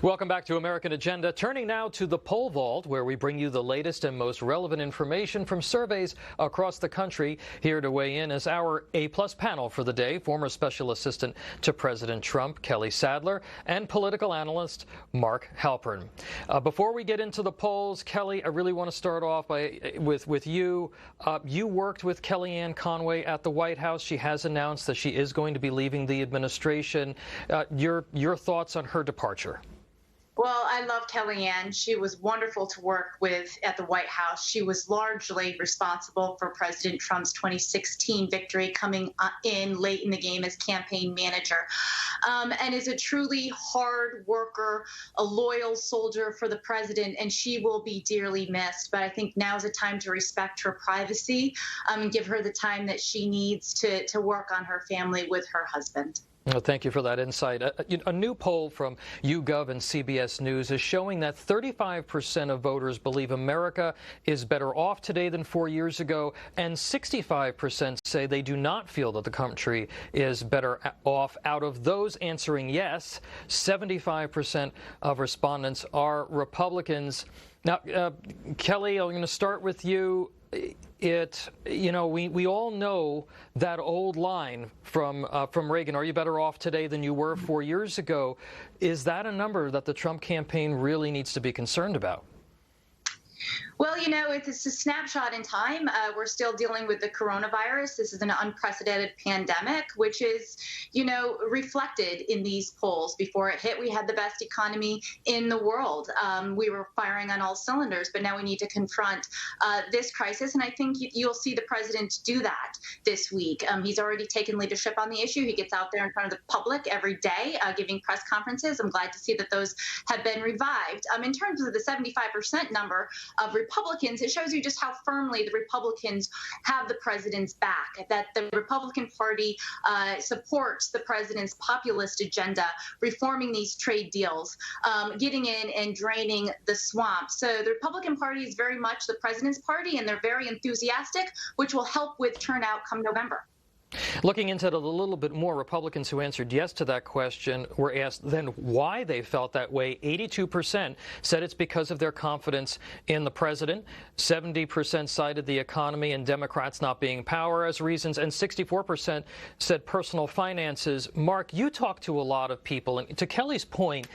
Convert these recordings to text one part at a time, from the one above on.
Welcome back to American Agenda. Turning now to the Poll Vault, where we bring you the latest and most relevant information from surveys across the country. Here to weigh in is our A-plus panel for the day, former Special Assistant to President Trump, Kelly Sadler, and political analyst Mark Halpern. Before we get into the polls, Kelly, I really want to start off with you. You worked with Kellyanne Conway at the White House. She has announced that she is going to be leaving the administration. Your thoughts on her departure? Well, I love Kellyanne. She was wonderful to work with at the White House. She was largely responsible for President Trump's 2016 victory, coming in late in the game as campaign manager, and is a truly hard worker, a loyal soldier for the president, and she will be dearly missed. But I think now is a time to respect her privacy and give her the time that she needs to work on her family with her husband. Well, thank you for that insight. A new poll from YouGov and CBS News is showing that 35% of voters believe America is better off today than 4 years ago, and 65% say they do not feel that the country is better off. Out of those answering yes, 75% of respondents are Republicans. Now, Kelly, I'm going to start with you. We all know that old line from Reagan, are you better off today than you were 4 years ago? Is that a number that the Trump campaign really needs to be concerned about? Well, it's a snapshot in time. We're still dealing with the coronavirus. This is an unprecedented pandemic, which is, reflected in these polls. Before it hit, we had the best economy in the world. We were firing on all cylinders, but now we need to confront this crisis. And I think you'll see the president do that this week. He's already taken leadership on the issue. He gets out there in front of the public every day, giving press conferences. I'm glad to see that those have been revived. In terms of the 75% number of Republicans, it shows you just how firmly the Republicans have the president's back, that the Republican Party supports the president's populist agenda, reforming these trade deals, getting in and draining the swamp. So the Republican Party is very much the president's party, and they're very enthusiastic, which will help with turnout come November. Looking into it a little bit more, Republicans who answered yes to that question were asked then why they felt that way. 82% said it's because of their confidence in the president. 70% cited the economy and Democrats not being in power as reasons, and 64% said personal finances. Mark, you talk to a lot of people, and to Kelly's point,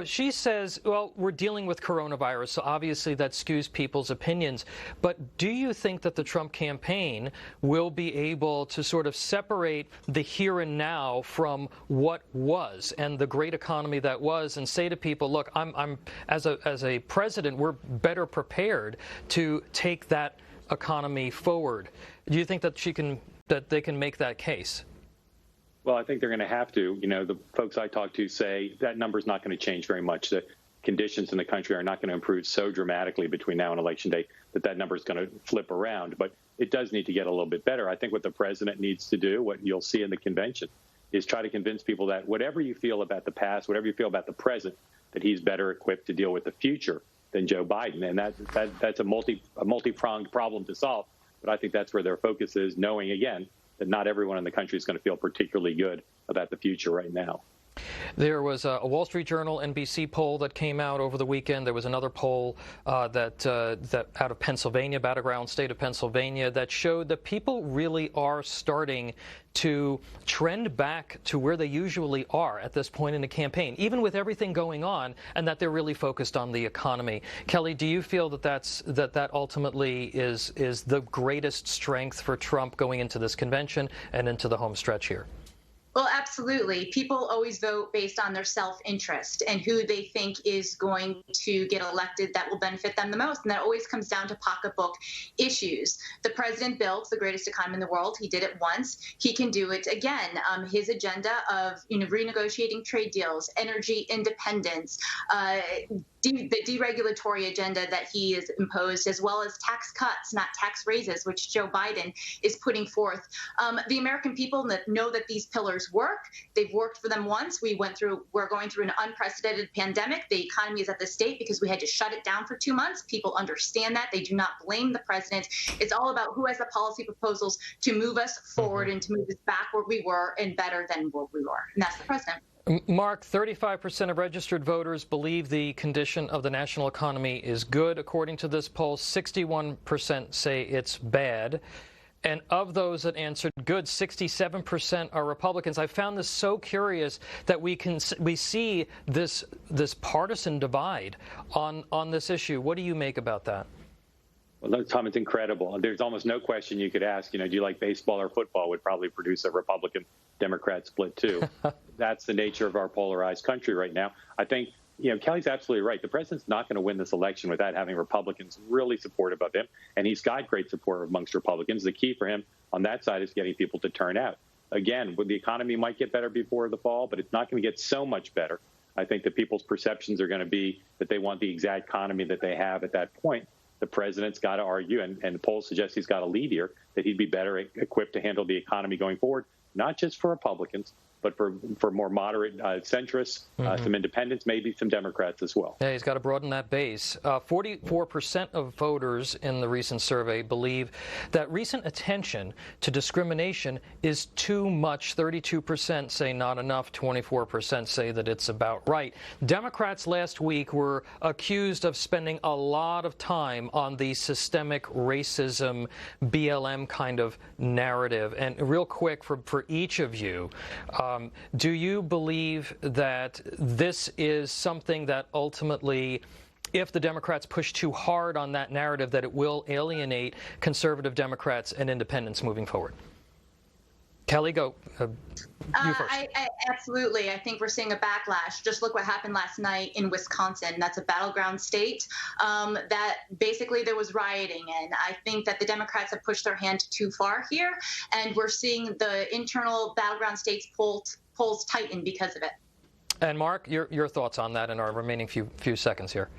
she says, well, we're dealing with coronavirus, so obviously that skews people's opinions. But do you think that the Trump campaign will be able to sort of separate the here and now from what was and the great economy that was, and say to people, look, I'm as a president, we're better prepared to take that economy forward? Do you think that they can make that case? Well, I think they're going to have to. The folks I talk to say that number's not going to change very much. The conditions in the country are not going to improve so dramatically between now and Election Day that number is going to flip around. But it does need to get a little bit better. I think what the president needs to do, what you'll see in the convention, is try to convince people that whatever you feel about the past, whatever you feel about the present, that he's better equipped to deal with the future than Joe Biden. And that's a multi-pronged problem to solve. But I think that's where their focus is, knowing, again, that not everyone in the country is going to feel particularly good about the future right now. There was a Wall Street Journal NBC poll that came out over the weekend. There was another poll that out of Pennsylvania, battleground state of Pennsylvania, that showed that people really are starting to trend back to where they usually are at this point in the campaign, even with everything going on, and that they're really focused on the economy. Kelly, do you feel that that ultimately is the greatest strength for Trump going into this convention and into the home stretch here? Well, absolutely. People always vote based on their self-interest and who they think is going to get elected that will benefit them the most. And that always comes down to pocketbook issues. The president built the greatest economy in the world. He did it once. He can do it again. His agenda of renegotiating trade deals, energy independence, the deregulatory agenda that he has imposed, as well as tax cuts, not tax raises, which Joe Biden is putting forth. The American people know that these pillars work. They've worked for them once. We're going through an unprecedented pandemic. The economy is at the state because we had to shut it down for 2 months. People understand that. They do not blame the president. It's all about who has the policy proposals to move us forward and to move us back where we were and better than where we were. And that's the president. Mark, 35% of registered voters believe the condition of the national economy is good. According to this poll, 61% say it's bad. And of those that answered good, 67% are Republicans. I found this so curious that we see this partisan divide on this issue. What do you make about that? Well, Tom, it's incredible. There's almost no question you could ask, do you like baseball or football, would probably produce a Republican-Democrat split, too. That's the nature of our polarized country right now. I think, Kelly's absolutely right. The president's not going to win this election without having Republicans really supportive of him, and he's got great support amongst Republicans. The key for him on that side is getting people to turn out. Again, the economy might get better before the fall, but it's not going to get so much better. I think that people's perceptions are going to be that they want the exact economy that they have at that point. The president's got to argue, and the polls suggest he's got a lead here, that he'd be better equipped to handle the economy going forward, not just for Republicans, but for more moderate centrists, some independents, maybe some Democrats as well. Yeah, he's got to broaden that base. 44% of voters in the recent survey believe that recent attention to discrimination is too much. 32% say not enough. 24% say that it's about right. Democrats last week were accused of spending a lot of time on the systemic racism, BLM kind of narrative. And real quick, for each of you, do you believe that this is something that ultimately, if the Democrats push too hard on that narrative, that it will alienate conservative Democrats and independents moving forward? Kelly, go. You first. Absolutely. I think we're seeing a backlash. Just look what happened last night in Wisconsin. That's a battleground state that basically there was rioting in. I think that the Democrats have pushed their hand too far here, and we're seeing the internal battleground states polls tighten because of it. And Mark, your thoughts on that in our remaining few seconds here.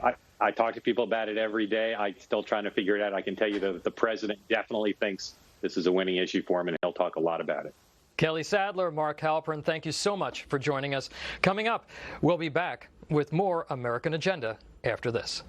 I talk to people about it every day. I'm still trying to figure it out. I can tell you that the president definitely thinks this is a winning issue for him, and he'll talk a lot about it. Kelly Sadler, Mark Halperin, thank you so much for joining us. Coming up, we'll be back with more American Agenda after this.